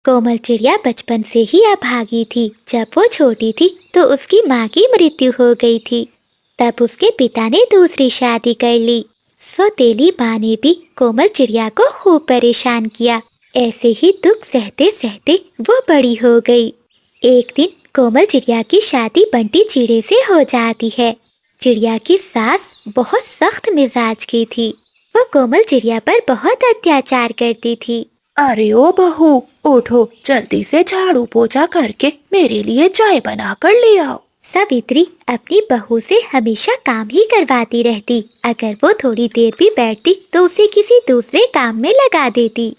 कोमल चिड़िया बचपन से ही अभागी थी। जब वो छोटी थी तो उसकी माँ की मृत्यु हो गई थी। तब उसके पिता ने दूसरी शादी कर ली। सौतेली माँ ने भी कोमल चिड़िया को खूब परेशान किया। ऐसे ही दुख सहते सहते वो बड़ी हो गई। एक दिन कोमल चिड़िया की शादी बंटी चिड़े से हो जाती है। चिड़िया की सास बहुत सख्त मिजाज की थी। वो कोमल चिड़िया पर बहुत अत्याचार करती थी। अरे ओ बहू, उठो, जल्दी से झाड़ू पोछा करके मेरे लिए चाय बना कर ले आओ। सावित्री अपनी बहू से हमेशा काम ही करवाती रहती। अगर वो थोड़ी देर भी बैठती तो उसे किसी दूसरे काम में लगा देती।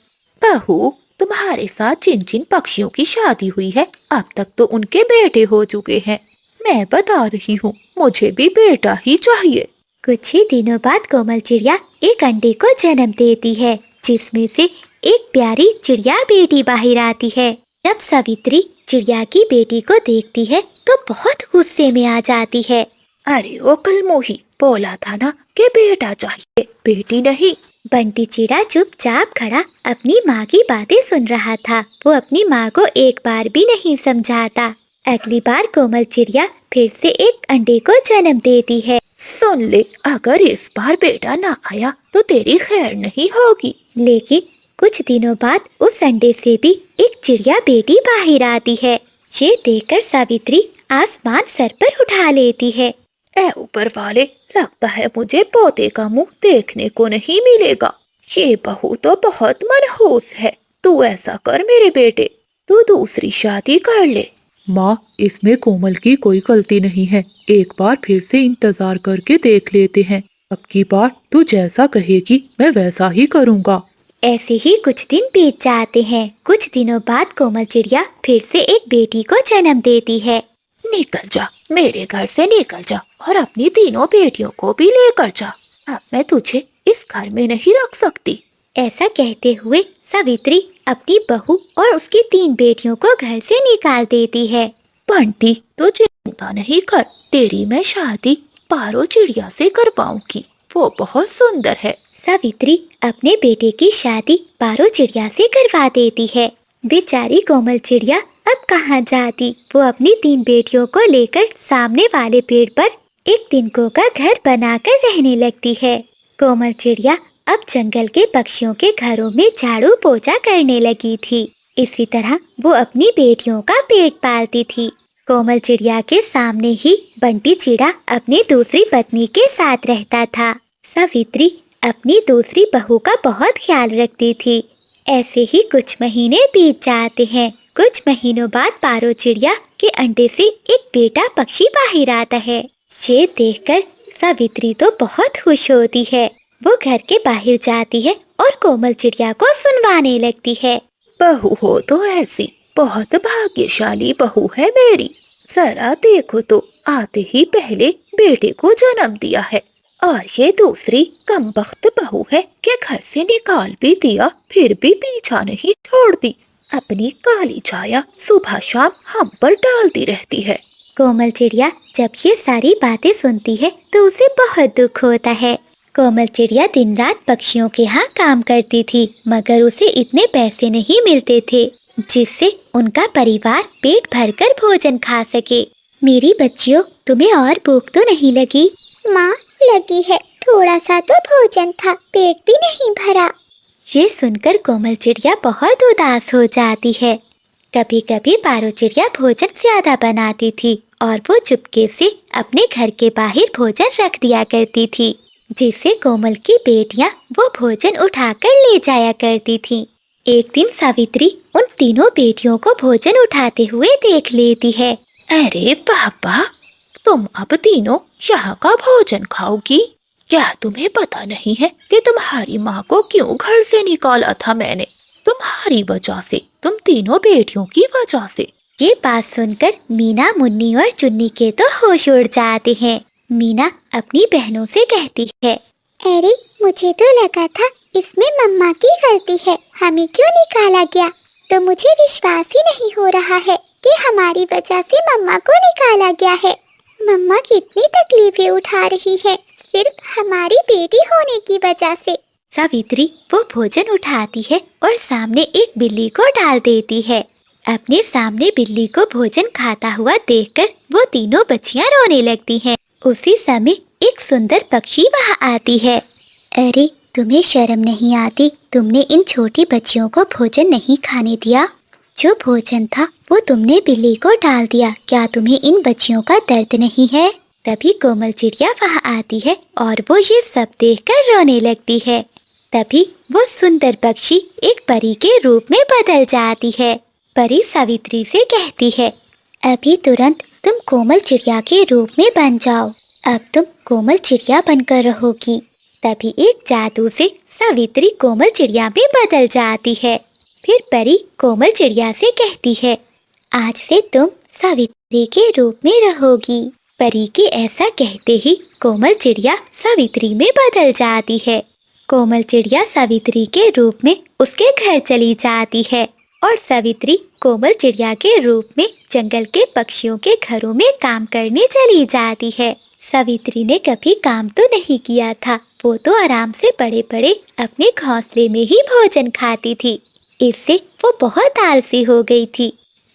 बहू, तुम्हारे साथ जिन जिन पक्षियों की शादी हुई है, अब तक तो उनके बेटे हो चुके हैं। मैं बता रही हूँ, मुझे भी बेटा ही चाहिए। कुछ ही दिनों बाद कोमल चिड़िया एक अंडे को जन्म देती है, जिसमें से एक प्यारी चिड़िया बेटी बाहर आती है। जब सावित्री चिड़िया की बेटी को देखती है तो बहुत गुस्से में आ जाती है। अरे ओ कलमोही, बोला था ना कि बेटा चाहिए, बेटी नहीं। बंटी चिड़ा चुपचाप खड़ा अपनी माँ की बातें सुन रहा था। वो अपनी माँ को एक बार भी नहीं समझाता। अगली बार कोमल चिड़िया फिर से एक अंडे को जन्म देती है। सुन ले, अगर इस बार बेटा ना आया तो तेरी खैर नहीं होगी। लेकिन कुछ दिनों बाद उस अंडे से भी एक चिड़िया बेटी बाहर आती है। ये देखकर सावित्री आसमान सर पर उठा लेती है। ऐ ऊपर वाले, लगता है मुझे पोते का मुंह देखने को नहीं मिलेगा। ये बहू तो बहुत मनहूस है। तू ऐसा कर मेरे बेटे, तू दूसरी शादी कर ले। माँ, इसमें कोमल की कोई गलती नहीं है। एक बार फिर से इंतजार करके देख लेते हैं। अब की बार तू जैसा कहेगी मैं वैसा ही करूँगा। ऐसे ही कुछ दिन बीत जाते हैं। कुछ दिनों बाद कोमल चिड़िया फिर से एक बेटी को जन्म देती है। निकल जा, मेरे घर से निकल जा और अपनी तीनों बेटियों को भी लेकर जा। अब मैं तुझे इस घर में नहीं रख सकती। ऐसा कहते हुए सावित्री अपनी बहू और उसकी 3 बेटियों को घर से निकाल देती है। बंटी, तू चिंता नहीं कर, तेरी मैं शादी पारो चिड़िया से करवाऊंगी। वो बहुत सुंदर है। सावित्री अपने बेटे की शादी पारो चिड़िया से करवा देती है। बेचारी कोमल चिड़िया अब कहाँ जाती। वो अपनी 3 बेटियों को लेकर सामने वाले पेड़ पर एक तिनकों का घर बनाकर रहने लगती है। कोमल चिड़िया अब जंगल के पक्षियों के घरों में झाड़ू पोछा करने लगी थी। इसी तरह वो अपनी बेटियों का पेट पालती थी। कोमल चिड़िया के सामने ही बंटी चिड़ा अपनी दूसरी पत्नी के साथ रहता था। सावित्री अपनी दूसरी बहू का बहुत ख्याल रखती थी। ऐसे ही कुछ महीने बीत जाते हैं। कुछ महीनों बाद पारो चिड़िया के अंडे से एक बेटा पक्षी बाहर आता है। ये देखकर सावित्री तो बहुत खुश होती है। वो घर के बाहर जाती है और कोमल चिड़िया को सुनवाने लगती है। बहू हो तो ऐसी, बहुत भाग्यशाली बहू है मेरी। जरा देखो तो, आते ही पहले बेटे को जन्म दिया है, और ये दूसरी कमबख्त बहू है कि घर से निकाल भी दिया फिर भी पीछा नहीं छोड़ती। अपनी काली छाया सुबह शाम हम पर डालती रहती है। कोमल चिड़िया जब ये सारी बातें सुनती है तो उसे बहुत दुख होता है। कोमल चिड़िया दिन रात पक्षियों के यहाँ काम करती थी, मगर उसे इतने पैसे नहीं मिलते थे जिससे उनका परिवार पेट भरकर भोजन खा सके। मेरी बच्चियों, तुम्हें और भूख तो नहीं लगी? माँ, लगी है, थोड़ा सा तो भोजन था, पेट भी नहीं भरा। ये सुनकर कोमल चिड़िया बहुत उदास हो जाती है। कभी कभी पारो चिड़िया भोजन ज्यादा बनाती थी और वो चुपके से अपने घर के बाहर भोजन रख दिया करती थी, जिससे कोमल की बेटियां वो भोजन उठाकर ले जाया करती थीं। एक दिन सावित्री उन तीनों बेटियों को भोजन उठाते हुए देख लेती है। अरे पापा, तुम अब तीनों यहाँ का भोजन खाओगी? क्या तुम्हें पता नहीं है कि तुम्हारी माँ को क्यों घर से निकाला था मैंने? तुम्हारी वजह से, तुम तीनों बेटियों की वजह से। ये बात सुनकर मीना, मुन्नी और चुन्नी के तो होश उड़ जाते हैं। मीना अपनी बहनों से कहती है, अरे, मुझे तो लगा था इसमें मम्मा की गलती है, हमें क्यों निकाला गया? तो मुझे विश्वास ही नहीं हो रहा है कि हमारी वजह से मम्मा को निकाला गया है। मम्मा कितनी तकलीफें उठा रही है सिर्फ हमारी बेटी होने की वजह से। सावित्री वो भोजन उठाती है और सामने एक बिल्ली को डाल देती है। अपने सामने बिल्ली को भोजन खाता हुआ देखकर वो तीनों बच्चियां रोने लगती हैं। उसी समय एक सुंदर पक्षी वहां आती है। अरे, तुम्हें शर्म नहीं आती? तुमने इन छोटी बच्चियों को भोजन नहीं खाने दिया। जो भोजन था वो तुमने बिल्ली को डाल दिया। क्या तुम्हें इन बच्चियों का दर्द नहीं है? तभी कोमल चिड़िया वहां आती है और वो ये सब देखकर रोने लगती है। तभी वो सुंदर पक्षी एक परी के रूप में बदल जाती है। परी सावित्री से कहती है, अभी तुरंत तुम कोमल चिड़िया के रूप में बन जाओ। अब तुम कोमल चिड़िया बनकर रहोगी। तभी एक जादू से सावित्री कोमल चिड़िया में बदल जाती है। फिर परी कोमल चिड़िया से कहती है, आज से तुम सावित्री के रूप में रहोगी। परी के ऐसा कहते ही कोमल चिड़िया सावित्री में बदल जाती है। कोमल चिड़िया सावित्री के रूप में उसके घर चली जाती है और सावित्री कोमल चिड़िया के रूप में जंगल के पक्षियों के घरों में काम करने चली जाती है। सावित्री ने कभी काम तो नहीं किया था, वो तो आराम से पड़े पड़े अपने घोंसले में ही भोजन खाती थी। इससे वो बहुत आलसी हो गई थी।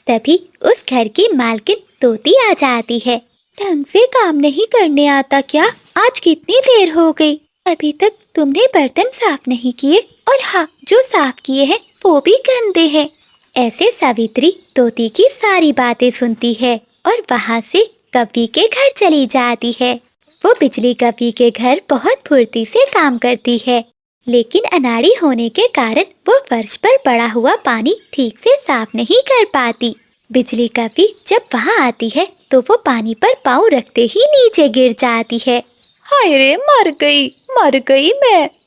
तभी उस घर की मालकिन तोती आ जाती है। ढंग से काम नहीं करने आता क्या? आज कितनी देर हो गई, अभी तक तुमने बर्तन साफ नहीं किए, और हाँ, जो साफ किए हैं वो भी गंदे हैं। ऐसे सावित्री तोती की सारी बातें सुनती है और वहाँ से कव्वी के घर चली जाती है। वो बिजली कव्वी के घर बहुत फुर्ती से काम करती है, लेकिन अनाड़ी होने के कारण वो फर्श पर पड़ा हुआ पानी ठीक से साफ नहीं कर पाती। बिजली कव्वी जब वहाँ आती है तो वो पानी पर पाँव रखते ही नीचे गिर जाती है। हाय रे, मर गई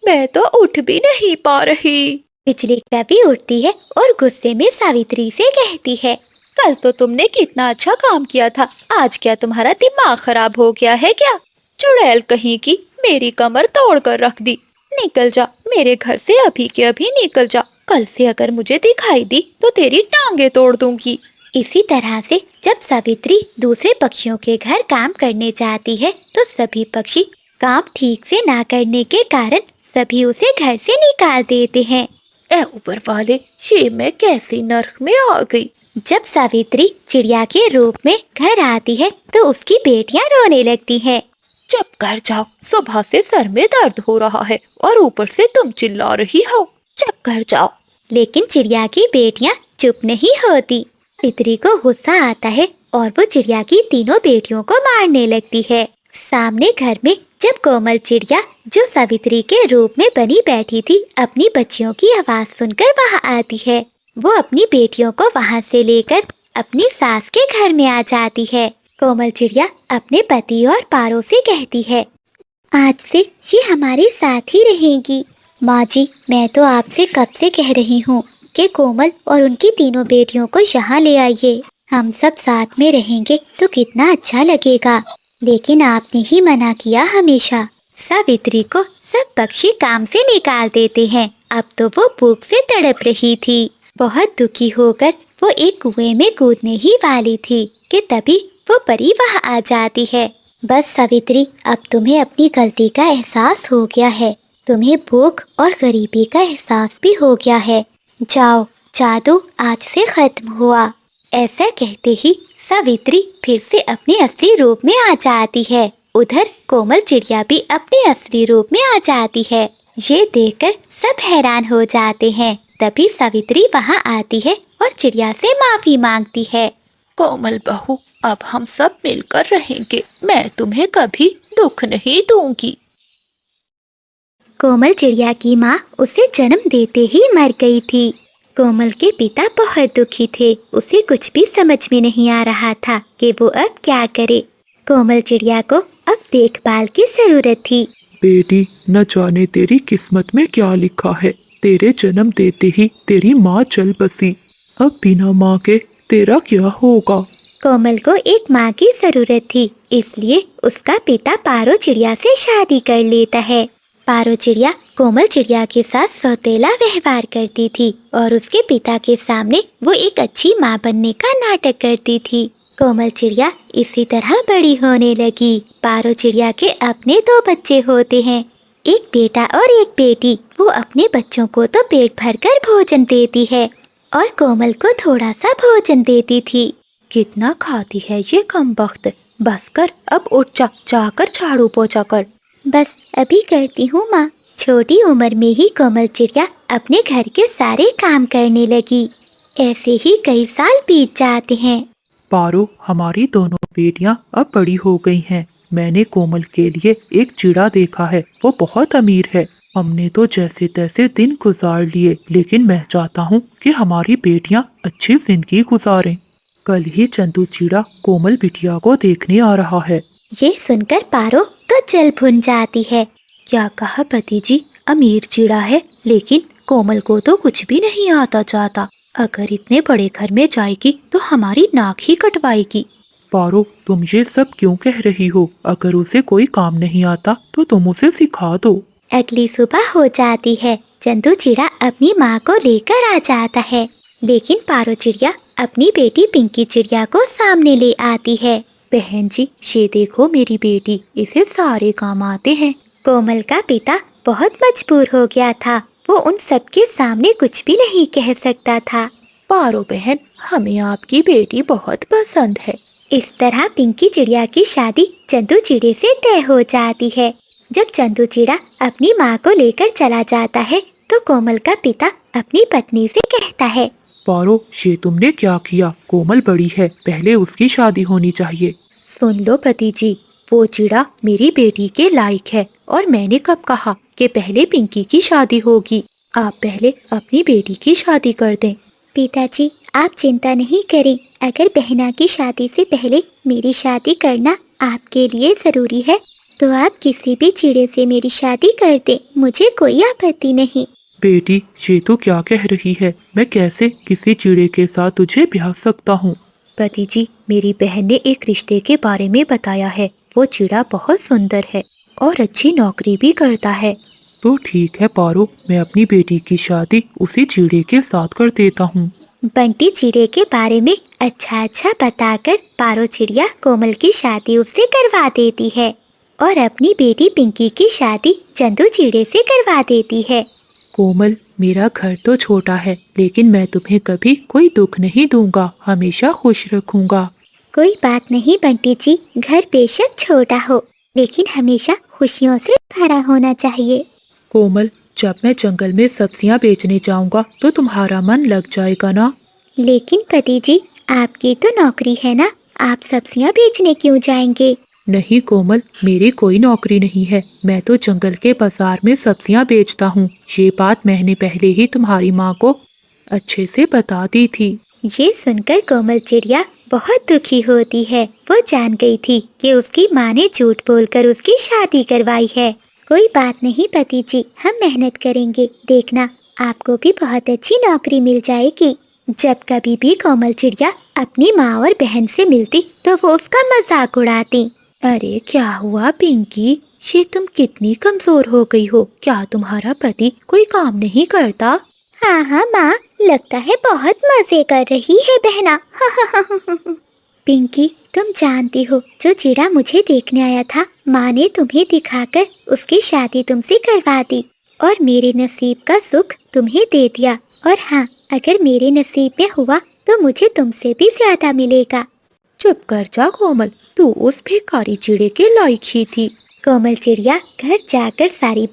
मैं तो उठ भी नहीं पा रही। बिजली कव्वी उठती है और गुस्से में सावित्री से कहती है, कल तो तुमने कितना अच्छा काम किया था, आज क्या तुम्हारा दिमाग खराब हो गया है क्या? चुड़ैल कहीं की, मेरी कमर तोड़ कर रख दी। निकल जा मेरे घर से, अभी के अभी निकल जा। कल से अगर मुझे दिखाई दी तो तेरी टांगे तोड़ दूंगी। इसी तरह से जब सावित्री दूसरे पक्षियों के घर काम करने जाती है तो सभी पक्षी काम ठीक से ना करने के कारण सभी उसे घर से निकाल देते हैं। ए ऊपर वाले, ये मैं कैसी नर्क में आ गई। जब सावित्री चिड़िया के रूप में घर आती है तो उसकी बेटियां रोने लगती हैं। चुप कर जाओ, सुबह से सर में दर्द हो रहा है और ऊपर से तुम चिल्ला रही हो। चुप कर जाओ। लेकिन चिड़िया की बेटियां चुप नहीं होती। सावित्री को गुस्सा आता है और वो चिड़िया की तीनों बेटियों को मारने लगती है। सामने घर में जब कोमल चिड़िया, जो सावित्री के रूप में बनी बैठी थी, अपनी बच्चियों की आवाज सुनकर वहां आती है। वो अपनी बेटियों को वहां से लेकर अपनी सास के घर में आ जाती है। कोमल चिड़िया अपने पति और पारों से कहती है, आज से ये हमारे साथ ही रहेगी। माँ जी, मैं तो आपसे कब से कह रही हूँ कि कोमल और उनकी तीनों बेटियों को यहाँ ले आइए। हम सब साथ में रहेंगे तो कितना अच्छा लगेगा, लेकिन आपने ही मना किया हमेशा। सावित्री को सब पक्षी काम से निकाल देते हैं। अब तो वो भूख से तड़प रही थी। बहुत दुखी होकर वो एक कुएं में कूदने ही वाली थी कि तभी वो परी वहाँ आ जाती है। बस सावित्री, अब तुम्हें अपनी गलती का एहसास हो गया है। तुम्हें भूख और गरीबी का एहसास भी हो गया है। जाओ, जादू आज से खत्म हुआ। ऐसा कहते ही सावित्री फिर से अपने असली रूप में आ जाती है। उधर कोमल चिड़िया भी अपने असली रूप में आ जाती है। ये देखकर सब हैरान हो जाते हैं। तभी सावित्री वहाँ आती है और चिड़िया से माफी मांगती है। कोमल बहू, अब हम सब मिलकर रहेंगे। मैं तुम्हें कभी दुख नहीं दूंगी। कोमल चिड़िया की माँ उसे जन्म देते ही मर गई थी। कोमल के पिता बहुत दुखी थे। उसे कुछ भी समझ में नहीं आ रहा था कि वो अब क्या करे। कोमल चिड़िया को अब देखभाल की जरूरत थी। बेटी, न जाने तेरी किस्मत में क्या लिखा है। तेरे जन्म देते ही तेरी माँ चल बसी। अब बिना माँ के तेरा क्या होगा। कोमल को एक माँ की जरूरत थी, इसलिए उसका पिता पारो चिड़िया से शादी कर लेता है। पारो चिड़िया कोमल चिड़िया के साथ सौतेला व्यवहार करती थी और उसके पिता के सामने वो एक अच्छी माँ बनने का नाटक करती थी। कोमल चिड़िया इसी तरह बड़ी होने लगी। पारो चिड़िया के अपने 2 बच्चे होते हैं, एक बेटा और एक बेटी। वो अपने बच्चों को तो पेट भरकर भोजन देती है और कोमल को थोड़ा सा भोजन देती थी। कितना खाती है ये कमबख्त। बस कर, अब उठ जा, जाकर झाड़ू पोछा कर। बस अभी करती हूँ माँ। छोटी उम्र में ही कोमल चिड़िया अपने घर के सारे काम करने लगी। ऐसे ही कई साल बीत जाते हैं। पारो, हमारी दोनों बेटियां अब बड़ी हो गई हैं। मैंने कोमल के लिए एक चिड़ा देखा है, वो बहुत अमीर है। हमने तो जैसे तैसे दिन गुजार लिए, लेकिन मैं चाहता हूँ कि हमारी बेटियां अच्छी जिंदगी गुजारें। कल ही चंदू चिड़ा कोमल बिटिया को देखने आ रहा है। ये सुनकर पारो तो जल भुन जाती है। क्या कहा पति जी? अमीर चिड़ा है, लेकिन कोमल को तो कुछ भी नहीं आता जाता। अगर इतने बड़े घर में जाएगी तो हमारी नाक ही कटवाएगी। पारो, तुम ये सब क्यों कह रही हो? अगर उसे कोई काम नहीं आता तो तुम उसे सिखा दो। अगली सुबह हो जाती है। चंदू चिड़ा अपनी माँ को लेकर आ जाता है, लेकिन पारो चिड़िया अपनी बेटी पिंकी चिड़िया को सामने ले आती है। बहन जी, ये देखो मेरी बेटी, इसे सारे काम आते हैं। कोमल का पिता बहुत मजबूर हो गया था। वो उन सबके सामने कुछ भी नहीं कह सकता था। पारो बहन, हमें आपकी बेटी बहुत पसंद है। इस तरह पिंकी चिड़िया की शादी चंदू चिड़े से तय हो जाती है। जब चंदू चिड़ा अपनी माँ को लेकर चला जाता है तो कोमल का पिता अपनी पत्नी से कहता है, पारो, ये तुमने क्या किया? कोमल बड़ी है, पहले उसकी शादी होनी चाहिए। सुन लो पति जी, वो चिड़ा मेरी बेटी के लायक है, और मैंने कब कहा कि पहले पिंकी की शादी होगी? आप पहले अपनी बेटी की शादी कर दें। पिताजी, आप चिंता नहीं करें। अगर बहना की शादी से पहले मेरी शादी करना आपके लिए जरूरी है तो आप किसी भी चिड़े से मेरी शादी कर दें, मुझे कोई आपत्ति नहीं। बेटी, ये तो क्या कह रही है? मैं कैसे किसी चिड़े के साथ तुझे ब्याह सकता हूँ? पति जी, मेरी बहन ने एक रिश्ते के बारे में बताया है। वो चिड़ा बहुत सुंदर है और अच्छी नौकरी भी करता है। तो ठीक है पारो, मैं अपनी बेटी की शादी उसी चिड़े के साथ कर देता हूँ। बंटी चिड़े के बारे में अच्छा बताकर पारो चिड़िया कोमल की शादी उससे करवा देती है और अपनी बेटी पिंकी की शादी चंदू चिड़े से करवा देती है। कोमल, मेरा घर तो छोटा है, लेकिन मैं तुम्हें कभी कोई दुख नहीं दूंगा, हमेशा खुश रखूंगा। कोई बात नहीं बंटी जी, घर बेशक छोटा हो लेकिन हमेशा खुशियों से भरा होना चाहिए। कोमल, जब मैं जंगल में सब्जियां बेचने जाऊंगा तो तुम्हारा मन लग जाएगा ना? लेकिन पति जी, आपकी तो नौकरी है ना, आप सब्जियां बेचने क्यों जाएंगे? नहीं कोमल, मेरी कोई नौकरी नहीं है। मैं तो जंगल के बाजार में सब्जियां बेचता हूँ। ये बात मैंने पहले ही तुम्हारी माँ को अच्छे से बता दी थी। ये सुनकर कोमल चिड़िया बहुत दुखी होती है। वो जान गई थी कि उसकी माँ ने झूठ बोलकर उसकी शादी करवाई है। कोई बात नहीं पति जी, हम मेहनत करेंगे, देखना आपको भी बहुत अच्छी नौकरी मिल जाएगी। जब कभी भी कोमल चिड़िया अपनी माँ और बहन से मिलती तो वो उसका मजाक उड़ाती। अरे क्या हुआ पिंकी, ये तुम कितनी कमजोर हो गई हो? क्या तुम्हारा पति कोई काम नहीं करता? हाँ हाँ माँ, लगता है बहुत मजे कर रही है बहना। पिंकी, तुम जानती हो जो चिड़ा मुझे देखने आया था, माँ ने तुम्हें दिखाकर उसकी शादी तुमसे करवा दी और मेरे नसीब का सुख तुम्हें दे दिया। और हाँ, अगर मेरे नसीब में हुआ तो मुझे तुमसे भी ज्यादा मिलेगा। चुप कर जा कोमल, तू उस भिखारी चिड़े के लायक ही थी। कोमल चिड़िया घर जाकर सारी